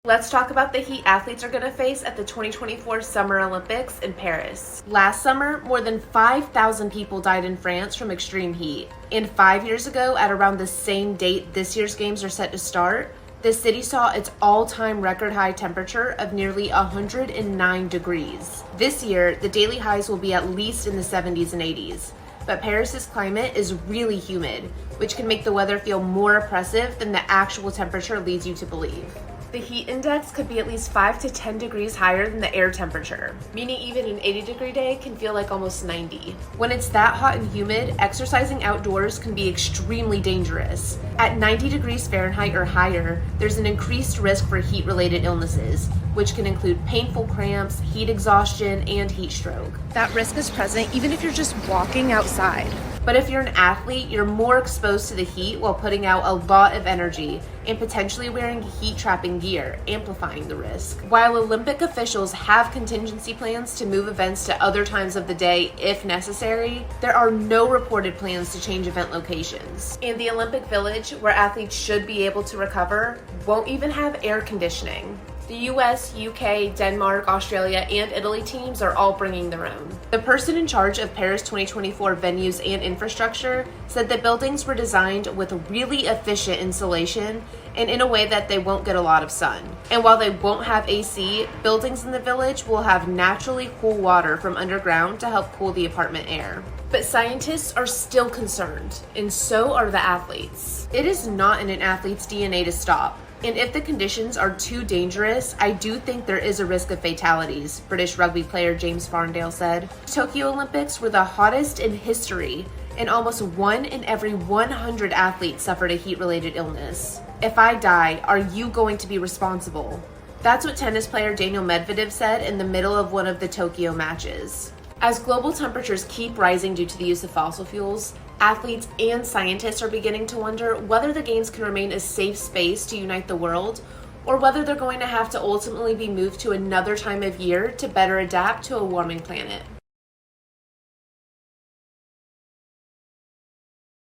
Let's talk about the heat athletes are going to face at the 2024 Summer Olympics in Paris. Last summer, more than 5,000 people died in France from extreme heat. And 5 years ago, at around the same date this year's games are set to start, the city saw its all-time record high temperature of nearly 109 degrees. This year, the daily highs will be at least in the 70s and 80s. But Paris's climate is really humid, which can make the weather feel more oppressive than the actual temperature leads you to believe. The heat index could be at least 5 to 10 degrees higher than the air temperature, meaning even an 80-degree day can feel like almost 90. When it's that hot and humid, exercising outdoors can be extremely dangerous. At 90 degrees Fahrenheit or higher, there's an increased risk for heat-related illnesses, which can include painful cramps, heat exhaustion, and heat stroke. That risk is present even if you're just walking outside. But if you're an athlete, you're more exposed to the heat while putting out a lot of energy and potentially wearing heat-trapping gear, amplifying the risk. While Olympic officials have contingency plans to move events to other times of the day if necessary, there are no reported plans to change event locations. And the Olympic Village, where athletes should be able to recover, won't even have air conditioning. The US, UK, Denmark, Australia, and Italy teams are all bringing their own. The person in charge of Paris 2024 venues and infrastructure said that buildings were designed with really efficient insulation and in a way that they won't get a lot of sun. And while they won't have AC, buildings in the village will have naturally cool water from underground to help cool the apartment air. But scientists are still concerned, and so are the athletes. It is not in an athlete's DNA to stop. And if the conditions are too dangerous, I do think there is a risk of fatalities, British rugby player James Farndale said. Tokyo Olympics were the hottest in history, and almost 1 in every 100 athletes suffered a heat-related illness. If I die, are you going to be responsible? That's what tennis player Daniil Medvedev said in the middle of one of the Tokyo matches. As global temperatures keep rising due to the use of fossil fuels, athletes and scientists are beginning to wonder whether the games can remain a safe space to unite the world, or whether they're going to have to ultimately be moved to another time of year to better adapt to a warming planet.